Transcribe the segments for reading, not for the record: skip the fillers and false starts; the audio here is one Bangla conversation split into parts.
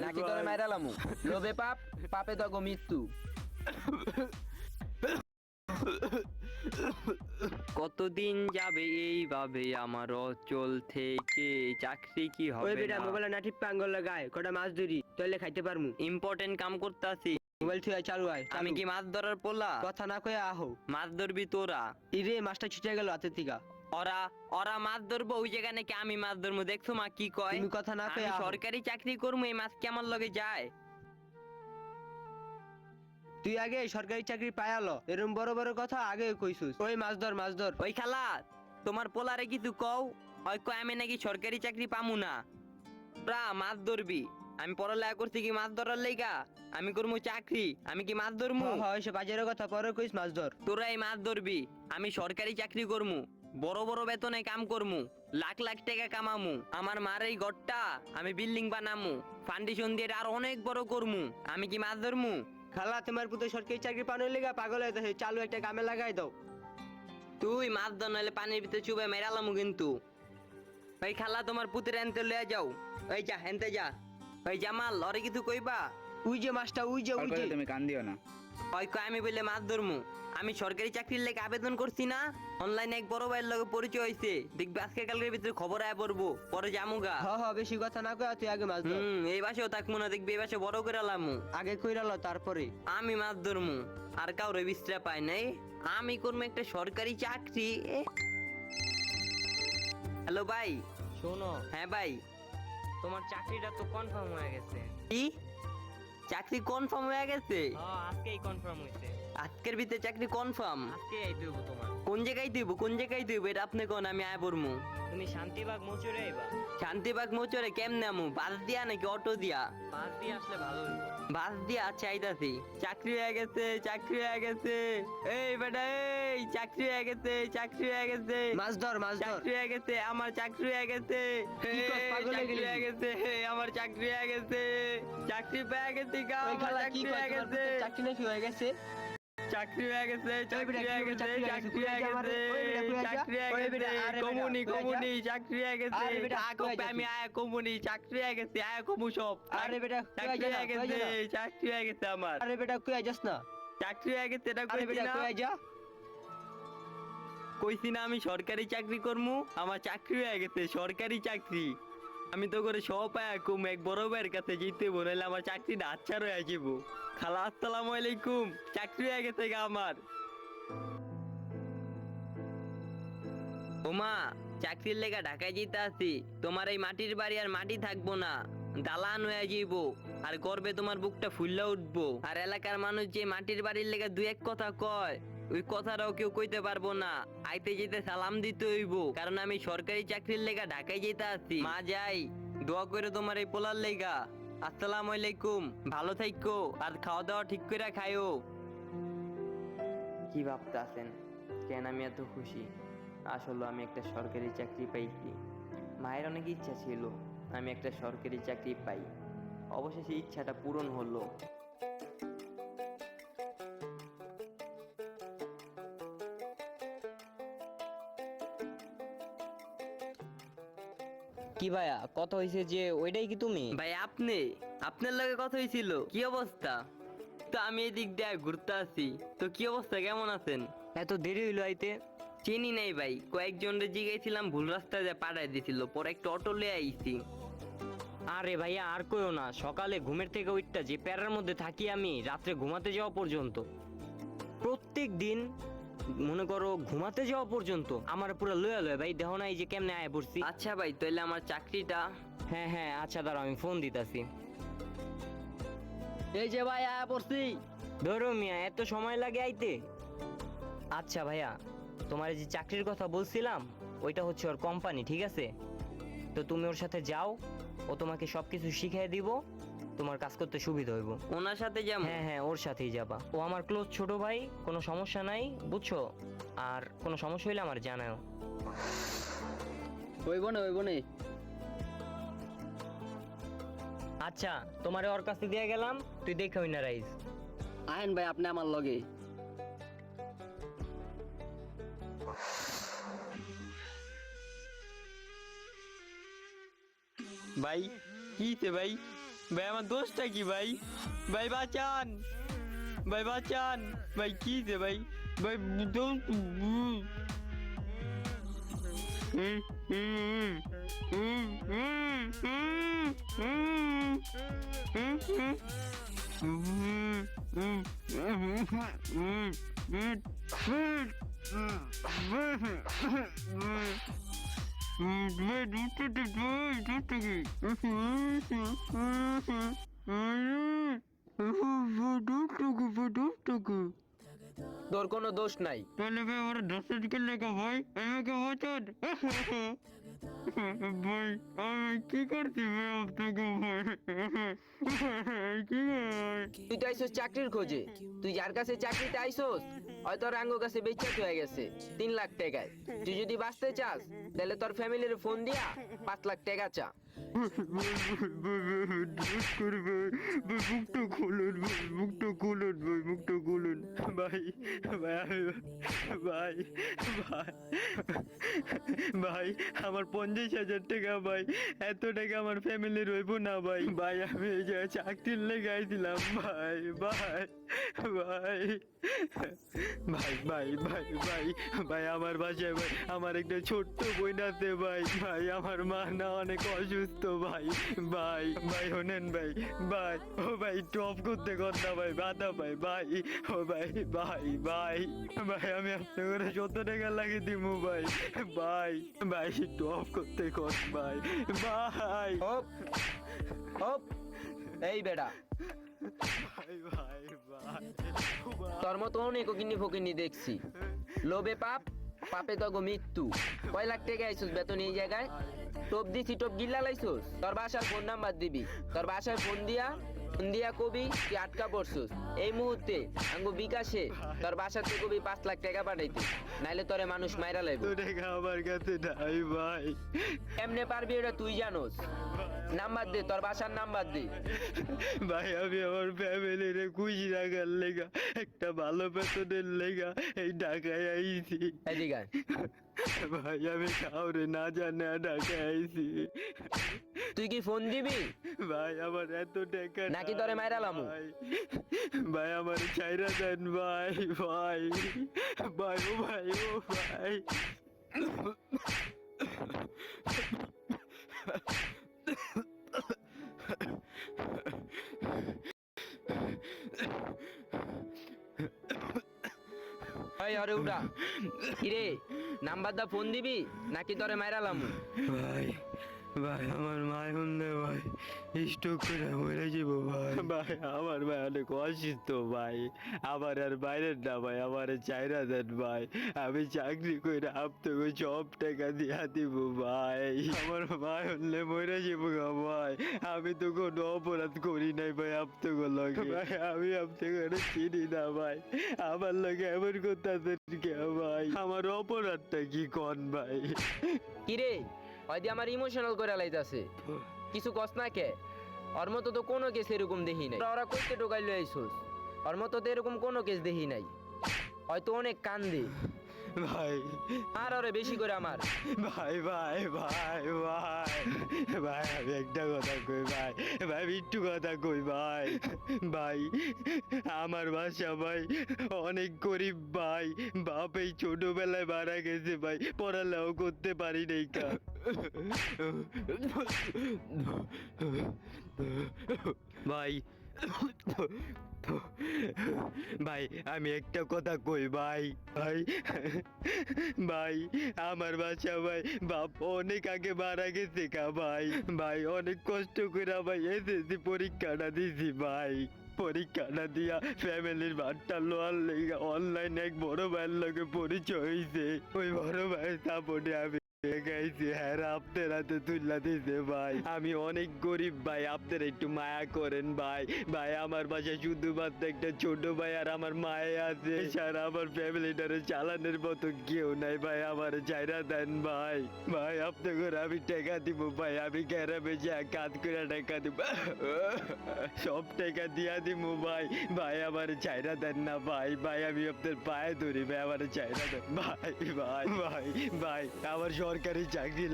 নাকি তোরে মাইরালামু লোভে পাপ পাপে তো মৃত্যু। কতদিন যাবে এইভাবে আমার অচল থেকে, চাকরি কি ওই হবে বেটা না? মোবাইল না ঠিক পাঙ্গল লাগায় কটা মাছ ধরি তাইলে খাইতে পারমু। ইম্পর্টেন্ট কাম করতেছি। মোবাইল থুয়া চালু আয়। আমি কি মাছ ধরার পোলা? কথা না কয়ে আহো। মাছ ধরবি তোরা? ইরে মাছটা ছুটে গেল হাতের থেকে। ওরা ওরা মাছ ধরবো ওই জায়গা নাকি আমি মাছ ধরবো? দেখছো মা কি কয়? তুমি কথা না আমি কয়ে আহো। সরকারি চাকরি করবো, এই মাছ কি আমার লগে যায়? তুই আগে সরকারি চাকরি পায়ালো এরকম বড় বড় কথা আগে কইছুস। ওই মাছ ধর মাছ ধর। ওই খালা, তোমার পোলারে কিছু কও। ওই কয় আমি নাকি সরকারি চাকরি পামু না। তোরা মাছ ধরবি, আমি পড়ালেখা করছি কি মাছ ধরার লাইগা? আমি করবো চাকরি, আমি কি মাছ ধরবো? হয় সে বাজারের কথা পরে কইস মাছ ধর। তোরা এই মাছ ধরবি, আমি সরকারি চাকরি করমু, বড় বড় বেতনে কাম করমু, লাখ লাখ টাকা কামামু। আমার মার এই ঘরটা আমি বিল্ডিং বানামু, ফাউন্ডেশন দিয়ে আর অনেক বড় করমু। আমি কি মাছ ধরমু? খালা তোমার পুতো সরকারি চাকরি পানোর লেগা পাগল হয়ে যাচ্ছে, চালু একটা কামে লাগাই দাও। তুই মাছ ধর নাহলে পানির ভিতরে চুবে মেরালামু কিন্তু। ওই খালা, তোমার পুতের এনতে লয়ে যাও। ওই যা হেনতে যা। ওই জামাল, লরে কিছু কইবা? উই যে মাছটা উই যে উই যে। তুমি কান দিও না। ওই কয় আমি বললে মাছ ধরমু? আমি সরকারি চাকরির লেগে আবেদন করছি না, অনলাইনে এক বড় ভাইয়ের লগে পরিচয় হইছে। দেখবি আজকে কালকের ভিতরে খবর আয় পড়বো, পরে জামুগা। বেশি কথা না কয়ে তুই আগে মাছ ধর। এই বাসেও থাকবো না, দেখবি এই বাসে বড় করে লামু। আগে কইরালো তারপরে আমি মাছ ধরমু, আর কাউরে বিশ্রা পাই নাই। আমি করবো একটা সরকারি চাকরি। হ্যালো ভাই। শোনো, হ্যাঁ ভাই। তোমার চাকরিটা তো কনফার্ম হয়ে গেছে। কি? চাকরি কনফার্ম হয়ে গেছে? হ্যাঁ, আজকেই কনফার্ম হয়েছে। আজকের ভিতরে চাকরি কনফার্ম? আজকেই আইতে হইব তোমার। কোন জায়গায় দিব, কোন জায়গায় দিব এটা আপনি কোন, আমি আয় পড়মু। তুমি শান্তিবাগ মোচরে আইবা। শান্তিবাগ মোচরে কেমনে আমু? বাস দিয়া নাকি অটো দিয়া? বাস দিয়ে আসলে ভালো হইব। বাস দিয়া? আচ্ছা আইতাছি। চাকরি হয়ে গেছে, চাকরি হয়ে গেছে। এই বেটা এই, চাকরি হয়ে গেছে, চাকরি হয়ে গেছে। মাছ ধর মাছ ধর। চাকরি হয়ে গেছে, আমার চাকরি হয়ে গেছে। কি কস, এই, পাগল হয়ে চাকরি গেলি? হয়ে গেছে, আমার চাকরি হয়ে গেছে। চাকরি পেয়ে গেছি গা, ওই আমার খালা কি চাকরি কয় হয়ে তোমার গেছে। পুতো চাকরি নাকি হয়ে গেছে? চাকরি হয়ে গেছে, চাকরি বেটা, হয়ে কি গেছে, চাকরি হয়ে গেছে? চাকরি হয়ে কই যা গেছে, আমারে? ওই বেটা, কই যা? চাকরি হয়ে ওই গেছে, বেটা, আরে বেটা, কমুনি কই যা? কমুনি, চাকরি হয়ে গেছে। আরে বেটা, আয় কই কপে, যা আমি তুই? আয় কমুনি, চাকরি হয়ে গেছে, আয় কমু সব। আরে বেটা, কই চাকরি যা না, হয়ে কই গেছে, যা না? চাকরি হয়ে গেছে আমার। আরে বেটা কই যাস না? চাকরি হয়ে গেছে, এটা আরে কইছি বেটা না? কই যা? কইছি না আমি সরকারি চাকরি করমু? আমার চাকরি হয়ে গেছে, সরকারি চাকরি। আমি তো করে সব পায়া কম এক বড় ভাইয়ের কাছে যেতে বলে আমার চাকরিটা আচ্ছা রয়ে যাবো। খালা আসসালামু আলাইকুম, চাকরি হয়ে গেছে গা আমার। ওমা, চাকরির লেগা ঢাকায় যেতে আসি। তোমার এই মাটির বাড়ি আর মাটি থাকবো না, দালান হয়ে যাইবো। আর করবে তোমার বুকটা ফুল্লা উঠবো। আর এলাকার মানুষ যে মাটির বাড়ির লেগা দুই এক কথা কয়, ওই কথাটাও কেউ কইতে পারবো না। আইতে যেতে সালাম দিতে হইব, কারণ আমি সরকারি চাকরির লেগা ঢাকায় যেতে আসি। মা যাই, দোয়া করে তোমার এই পোলার লেগা। আসসালামু আলাইকুম, ভালো থাইকো, আর খাওয়া দাওয়া ঠিক করে খাইও। কি ভাবতে আছেন কেন আমি এত খুশি? আসলে আমি একটা সরকারি চাকরি পাইছি। মায়ের অনেক ইচ্ছা ছিল আমি একটা সরকারি চাকরি পাই, অবশেষে ইচ্ছাটা পূরণ হলো। কি ভাইয়া, কথা হইছে যে ওইটাই কি তুমি? ভাই আপনি, আপনার লগে কথা হয়েছিল? কি অবস্থা? তো আমি এদিক দিয়ে ঘুরতে আসি। তো কি অবস্থা, কেমন আছেন? এত দেরি হইলো আইতে? চিনি নাই ভাই, কয়েকজনের জিগাইছিলাম, ভুল রাস্তায় যা পাঠাই দিছিল, পরে একটা অটো লয়ে আইছি। আরে ভাইয়া আর কইও না, সকালে ঘুমের থেকে উঠটা যে প্যারার মধ্যে থাকি আমি রাত্রে ঘুমাতে যাওয়া পর্যন্ত, প্রত্যেক দিন মনে করো ঘুমাতে যাওয়া পর্যন্ত আমার পুরো লয়া লয়া ভাই, দেহ নাই যে কেমনে আয়া পড়ছি। আচ্ছা ভাই, তাহলে আমার চাকরিটা। হ্যাঁ হ্যাঁ আচ্ছা দাঁড়াও, আমি ফোন দিতাছি। এই যে ভাই আয়া পড়ছি। ধরো মিয়া, এত সময় লাগে আইতে? আচ্ছা ভাইয়া, তোমার যে চাকরির কথা বলছিলাম ওইটা হচ্ছে ওর কোম্পানি, ঠিক আছে? তো তুমি ওর সাথে যাও, ও তোমাকে সবকিছু শিখিয়ে দিব, তোমার কাজ করতে সুবিধা হইব। ওনার সাথে যেমন? হ্যাঁ হ্যাঁ ওর সাথেই যাবা, ও আমার ক্লোজ ছোট ভাই, কোনো সমস্যা নাই, বুঝছো? আর কোনো সমস্যা হইলে আমার জানাও। হইব না হইব না। আচ্ছা তোমারে ওর কাছে দিয়ে গেলাম, তুই দেখে হই না রাইজ। আহেন ভাই আপনি আমার লগে। ভাই কি ভাই, ভাই আমার দোষটা কি ভাই? ভাই বাঁচান, ভাই বাঁচান, ভাই কি যে ভাই, ভাই দোষ। তোর কোনো দোষ নাই। তাহলে ভাই আমার 10 লেখা ভাই, আমাকে বাঁচান। ভাই আমি কি করছি ভাই আপনাকে ভাই, কি ভাই? তুই তো আইসোস চাকরির খোঁজে, তুই যার কাছে চাকরিতে আইসোস হয়তো তোর আঙ্গ কাছে বেচাত হয়ে গেছে 3 লাখ টাকায়। তুই যদি বাঁচতে চাস তাহলে তোর ফ্যামিলির ফোন দিয়া 5 লাখ টাকা চা। মুখটা খুলুন ভাই, মুখটা খুলুন ভাই, মুখটা খুলুন ভাই, ভাই ভাই ভাই ভাই আমার 50,000 টাকা ভাই, এত টাকা আমার ফ্যামিলির হইব না ভাই। ভাই আমি এই যে চাকরির লেগে আইছিলাম ভাই, ভাই ভাই ভাই ভাই ভাই ভাই ভাই আমার বাসায় ভাই আমার একটা ছোট্ট বোন আছে ভাই, ভাই আমার মা না অনেক অসুস্থ ভাই, ভাই ভাই শোনেন ভাই, ভাই ও ভাই টপ করতে কথা ভাই, বাধা ভাই, ভাই ও ভাই ভাই ভাই ভাই আমি আপনার 100 টাকা লাগিয়ে দিব ভাই, ভাই ভাই টপ করতে কর ভাই, ভাই হপ হপ। এই বেটা, ভাই ভাই ভাই তোর মতো অনেক কিনি ফকিনি দেখছি। লোভে পাপ, পাপে তগো মৃত্যু। কয় লাখ টাকা আইসোস বেতন এই জায়গায়? টোপ দিছি, টোপ গিল্লা লাইছোস? তোর বাসার ফোন নাম্বার দিবি, তোর বাসায় ফোন দিয়া কবি তুই আটকা পড়ছস। এই মুহূর্তে আঙ্গু বিকাশে তোর বাসাতে কবি 5 লাখ টাকা পাঠাইতে, নাইলে তোরে মানুষ মাইরা লাইব। তো টাকা আমার কাছে নাই ভাই, এমনে পারবি এটা তুই জানোস? নাম্বার দে, তোর বাসার নাম্বার দে। ভাই আমি আমার ফ্যামিলির খুশি রাখার লেগা, একটা ভালো বেতনের লেগা এই ঢাকায় আইছি এদিকে আয়। ভাই, আমি কাউরে না জানে ঢাকায় আইছি তুই কি ফোন দিবি ভাই, আমার এত টাকা নাকি নাই তোরে মাইরা লামু? ভাই। ভাই আমার চাইরা দেন ভাই, ভাই ভাই ও ভাই ও ভাই। এই আরে উড়া। কিরে নাম্বার দা ফোন দিবি নাকি তোরে মাইরা লামু? ভাই ভাই আমার মায় শুনলে ভাই স্ট্রোক করে মরে যাব ভাই, ভাই আমার ভাই অনেক অসুস্থ ভাই, আমার আর বাইরের না ভাই, আমার চাইরা দেন ভাই, আমি চাকরি করে আপনাকে সব টাকা দিয়া দিব ভাই, আমার মায় শুনলে মরে যাব গা ভাই, আমি তো কোনো অপরাধ করি নাই ভাই আপনাকে লগে, ভাই আমি আপনাকে চিনি না ভাই, আমার লগে এমন করতেছেন কে ভাই, আমার অপরাধটা কি কন ভাই? কিরে হয়তো আমার ইমোশনাল করে লাইতাছে, কিছু কস না কে? ওর মতো তো কোনো কেস এরকম দেখি নাই। ওরা কইতে ঢোকাইলো আইসোস, ওর মতো তো এরকম কোনো কেস দেখি নাই। হয়তো অনেক কান্দে ভাই আর ওরে বেশি করে আমার। ভাই ভাই ভাই ভাই ভাই আমি একটা কথা কই ভাই, ভাই আমি একটু কথা কই ভাই, ভাই আমার বাসা ভাই অনেক গরিব ভাই, বাপ এই ছোটবেলায় মারা গেছে ভাই, পড়ালেও করতে পারি নাই কা ভাই, ভাই আমি একটা কথা কই ভাই, ভাই ভাই আমার বাসা ভাই বাপ অনেক আগে মারা গেছে কা ভাই, ভাই অনেক কষ্ট করে ভাই এসএসসি পরীক্ষাটা দিছি ভাই, পরীক্ষাটা দিয়া ফ্যামিলির ভাতটা লোয়ার লেগে অনলাইন এক বড় ভাইয়ের লগে পরিচয় হয়েছে, ওই বড় ভাইয়ের সাপোর্টে আমি গাইছি, হ্যাঁ আপনার হাতে তুল্লা দিছে ভাই, আমি অনেক গরিব ভাই, আপনারা একটু মায়া করেন ভাই, ভাই আমার বাসায় শুধুমাত্র একটা ছোট ভাই আর আমার মায়ে আছে, সারা আমার ফ্যামিলিটারে চালানোর মতো কেউ নাই ভাই, আমার চাইরা দেন ভাই, ভাই আপনাকে আমি টাকা দিব ভাই, আমি গ্যারামে যা কাজ করে টাকা দিব, সব টাকা দিয়া দিব ভাই, ভাই আমার চাইরা দেন না ভাই, ভাই আমি আপনার পায়ে ধরি ভাই, আমার চাইরা দেন ভাই, ভাই ভাই ভাই আমার সরকারি চাকরি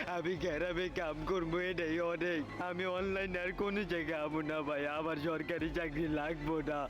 আমি গ্রামে কাম করবো এটাই অনেক। আমি অনলাইনে আর কোনো জায়গায় আমু না ভাই, আমার সরকারি চাকরি লাগবো না।